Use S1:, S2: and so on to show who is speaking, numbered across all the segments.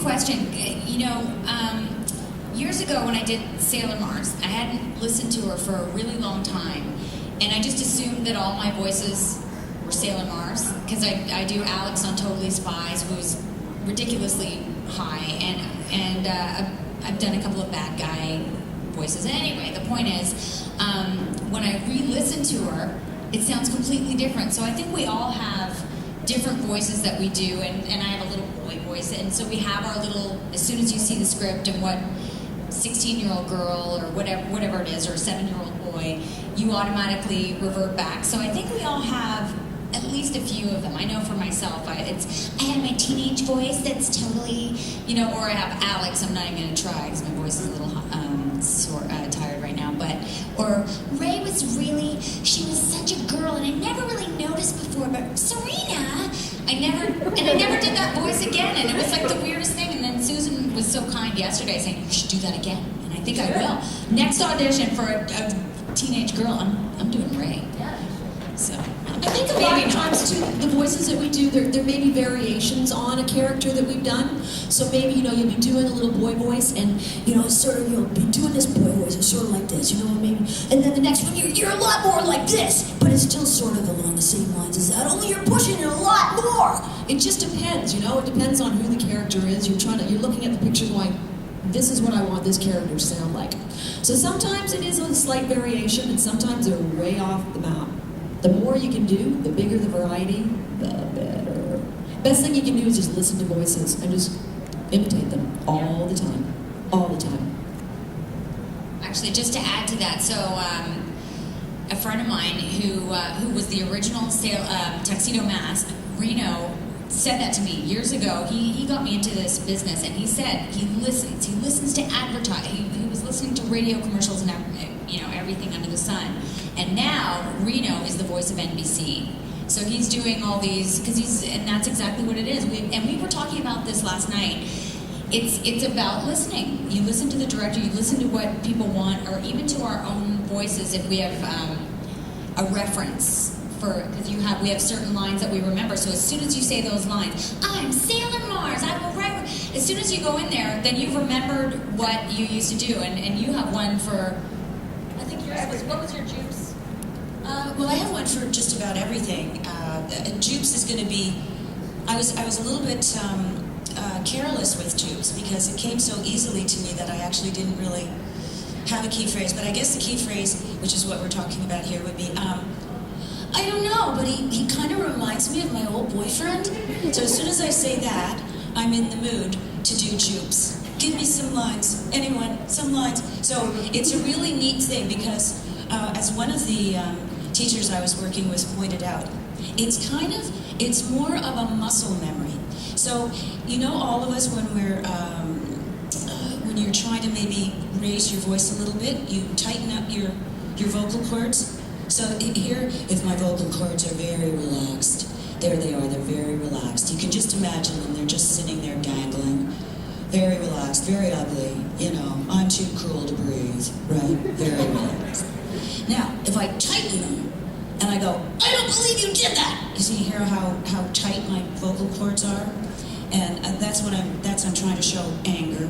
S1: question. Years ago when I did Sailor Mars, I hadn't listened to her for a really long time, and I just assumed that all my voices were Sailor Mars, because I do Alex on Totally Spies, who's ridiculously high, and I've done a couple of bad guy voices. Anyway, the point is, when I re-listen to her, it sounds completely different. So I think we all have different voices that we do, and I have a little boy voice, and so we have our little, as soon as you see the script and what 16-year-old girl or whatever it is, or 7-year-old boy, you automatically revert back. So I think we all have at least a few of them. I know for myself, I have my teenage voice that's totally, or I have Alex. I'm not even going to try because my voice is a little tired right now. Or Ray she was such a girl, and I never really noticed before. But Serena, I never did that voice again, and it was like the weirdest thing. And then Susan was so kind yesterday, saying you should do that again, and I think I will. Next audition for a teenage girl, I'm doing Ray. So
S2: I think a lot of times too, the voices that we do, there may be variations on a character that we've done. So maybe you'll be doing a little boy voice, and sort of you'll be doing this boy voice, it's sort of like this, maybe, and then the next one you're a lot more like this, but it's still sort of along the same lines as that. Only you're pushing it a lot more. It just depends, It depends on who the character is. You're looking at the picture going, this is what I want this character to sound like. So sometimes it is a slight variation, and sometimes they're way off the map. The more you can do, the bigger the variety, the better. Best thing you can do is just listen to voices and just imitate them all the time. All the time.
S1: Actually, just to add to that, so a friend of mine who was the original Tuxedo Mask, Reno, said that to me years ago. He got me into this business, and he said he listens to advertise. He was listening to radio commercials and everything under the sun. And now Reno is the voice of NBC. So he's doing all these and that's exactly what it is. We were talking about this last night. It's about listening. You listen to the director. You listen to what people want, or even to our own voices if we have a reference. Because we have certain lines that we remember. So as soon as you say those lines, I'm Sailor Mars, I will write. As soon as you go in there, then you've remembered what you used to do, and you have one for. I think yours was. What was your Jupes?
S3: Well, I have one for just about everything. Jupes is going to be. I was a little bit careless with Jupes because it came so easily to me that I actually didn't really have a key phrase. But I guess the key phrase, which is what we're talking about here, would be. I don't know, but he kind of reminds me of my old boyfriend. So as soon as I say that, I'm in the mood to do Jupes. Give me some lines. Anyone, some lines. So it's a really neat thing because as one of the teachers I was working with pointed out, it's more of a muscle memory. So, all of us when you're trying to maybe raise your voice a little bit, you tighten up your vocal cords. So here, if my vocal cords are very relaxed, there they are, they're very relaxed. You can just imagine them, they're just sitting there dangling. Very relaxed, very ugly, I'm too cool to breathe, right? Very relaxed. Now, if I tighten them, and I go, I don't believe you did that! You see here how tight my vocal cords are? And that's I'm trying to show anger.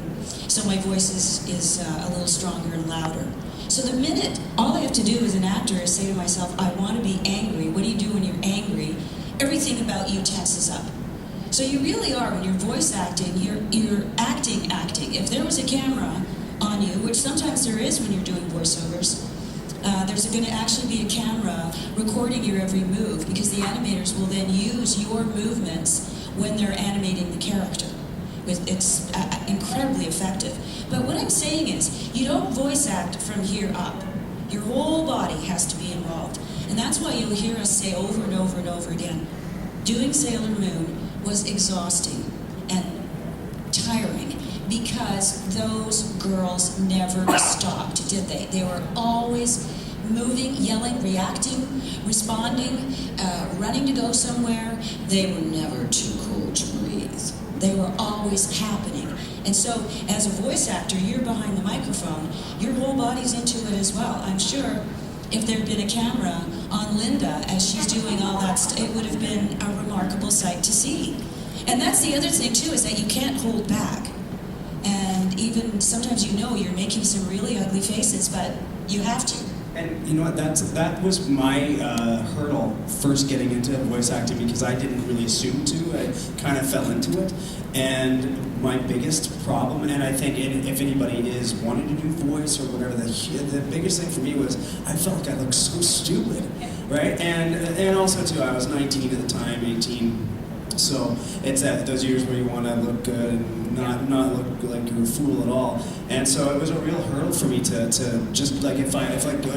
S3: So my voice is a little stronger and louder. So the minute, all I have to do as an actor is say to myself, I want to be angry. What do you do when you're angry? Everything about you tenses up. So you really are, when you're voice acting, you're acting. If there was a camera on you, which sometimes there is when you're doing voiceovers, there's going to actually be a camera recording your every move, because the animators will then use your movements when they're animating the character. It's incredibly effective. But what I'm saying is, you don't voice act from here up. Your whole body has to be involved. And that's why you'll hear us say over and over and over again, doing Sailor Moon was exhausting and tiring, because those girls never stopped, did they? They were always moving, yelling, reacting, responding, running to go somewhere. They were never too cool to breathe. They were always happening. And so, as a voice actor, you're behind the microphone. Your whole body's into it as well. I'm sure if there'd been a camera on Linda as she's doing all that stuff, it would have been a remarkable sight to see. And that's the other thing too, is that you can't hold back. And even sometimes you're making some really ugly faces, but you have to.
S4: And you know what, that was my hurdle first getting into voice acting, because I didn't really assume to. I kind of fell into it. And my biggest problem, and I think if anybody is wanting to do voice or whatever, the biggest thing for me was I felt like I looked so stupid, right? And also too, I was 19 at the time, 18. So it's at those years where you want to look good and not look like you're a fool at all. And so it was a real hurdle for me to just like if I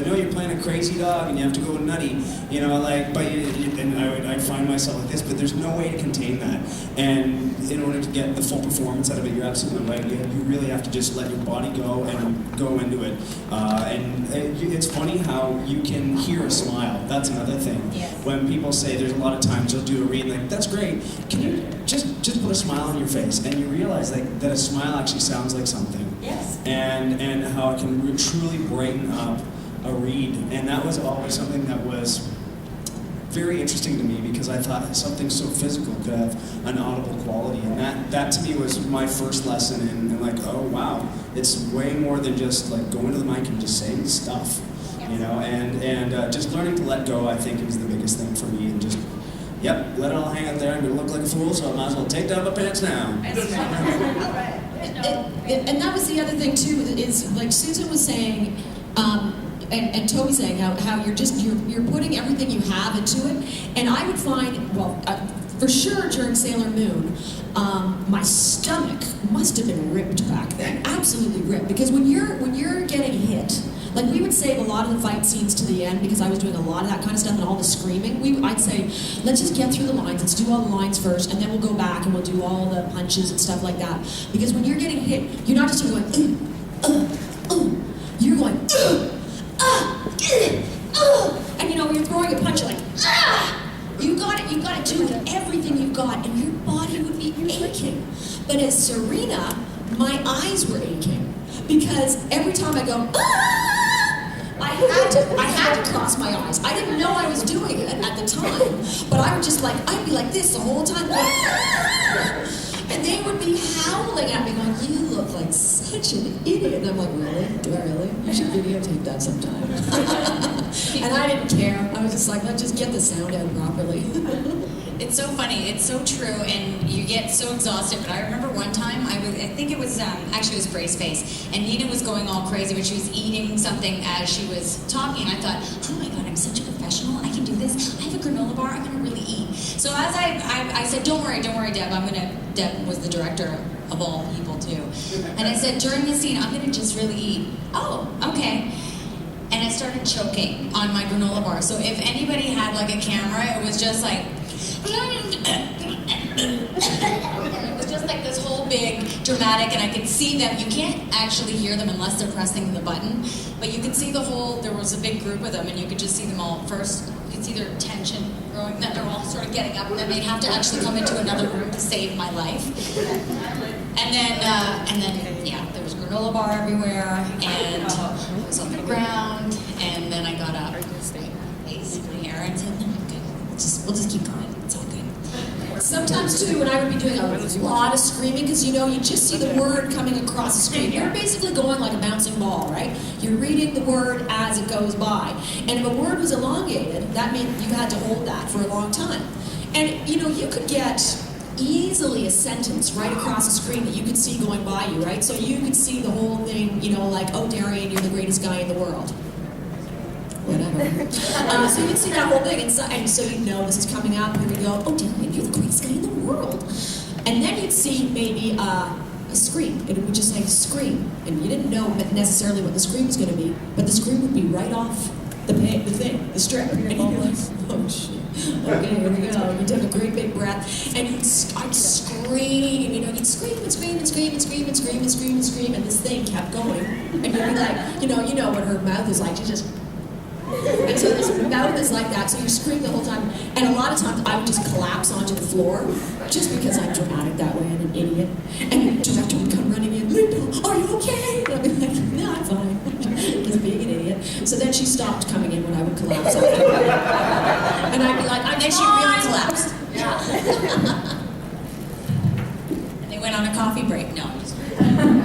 S4: know you're playing a crazy dog and you have to go nutty, you know, like, but and I'd find myself like this, but there's no way to contain that. And in order to get the full performance out of it, you're absolutely right. You really have to just let your body go and go into it. And it's funny how you can hear a smile. That's another thing.
S1: Yes.
S4: When people say, there's a lot of times you'll do a read like, that's great. Can you just put a smile on your face, and you realize like that a smile actually sounds like something.
S3: Yes.
S4: And how it can truly brighten up a read. And that was always something that was very interesting to me, because I thought something so physical could have an audible quality. And that to me was my first lesson in like, oh wow, it's way more than just like going to the mic and just saying stuff. You know, and just learning to let go, I think, is the biggest thing for me. And just, yep, let it all hang out there. I'm going to look like a fool, so I might as well take down my pants now.
S2: And that was the other thing too, is like Susan was saying, and Toby saying how you're putting everything you have into it. And I would find, well, for sure during Sailor Moon, my stomach must have been ripped back then, absolutely ripped. Because when you're getting hit, like we would save a lot of the fight scenes to the end, because I was doing a lot of that kind of stuff and all the screaming. I'd say, let's just get through the lines, let's do all the lines first, and then we'll go back and we'll do all the punches and stuff like that. Because when you're getting hit, you're not just going, you're going, and you know, when you're throwing a punch, you're like, you got to do everything you've got, and your body would be aching. But as Serena, my eyes were aching, because every time I go, I had to cross my eyes. I didn't know I was doing it at the time, but I would just like, I'd be like this the whole time, and they would be howling at me going, you look like such an idiot. And I'm like, really? Do I really? You should videotape that sometime. And I didn't care. I was just like, let's just get the sound out properly.
S1: It's so funny. It's so true, and you get so exhausted. But I remember one time, I think it was actually it was Gray's face, and Nina was going all crazy when she was eating something as she was talking. I thought, oh my God, I'm such a professional. I can do this. I have a granola bar. I'm gonna really eat. So as I said, don't worry, Deb. Deb was the director of all people too, and I said during the scene, I'm gonna just really eat. Oh, okay. And I started choking on my granola bar. So if anybody had like a camera, it was just like. It was just like this whole big dramatic, and I could see them. You can't actually hear them unless they're pressing the button, but you could see there was a big group of them, and you could just see them all. First, you could see their tension growing, then they're all sort of getting up, and then they'd have to actually come into another room to save my life. And then, yeah, there was granola bar everywhere, and I was on the ground, and then I got up, faced my hair, and said, no, I'm good. We'll just keep going. It's all good.
S2: Sometimes too, when I would be doing a lot of screaming, because you know, you just see the word coming across the screen. You're basically going like a bouncing ball, right? You're reading the word as it goes by. And if a word was elongated, that meant you had to hold that for a long time. And you know, you could get easily a sentence right across the screen that you could see going by you, right? So you could see the whole thing, you know, like, oh, Darian, you're the greatest guy in the world. Whatever. So you can see that whole thing, and so you know this is coming up, and we go, oh, Darian, you're the greatest guy in the world. And then you'd see maybe a scream, and it would just say scream, and you didn't know necessarily what the scream was going to be, but the scream would be right off the strip, and you'd be like, oh shit. Okay, here we go. You take a great big breath, and I'd scream, you know, you'd scream and scream and scream and scream and scream and scream and scream, and this thing kept going. And you'd be like, you know what her mouth is like, she just. And so this mouth is like that, so you scream the whole time. And a lot of times I would just collapse onto the floor, just because I'm dramatic that way and an idiot. And the director would come running in, Linda, are you okay? And I'd be like, no, I'm fine. Just being an idiot. So then she stopped coming in when I would collapse. And I'd be like, and then she really collapsed. Yeah.
S1: went on a coffee break. No, I'm just kidding.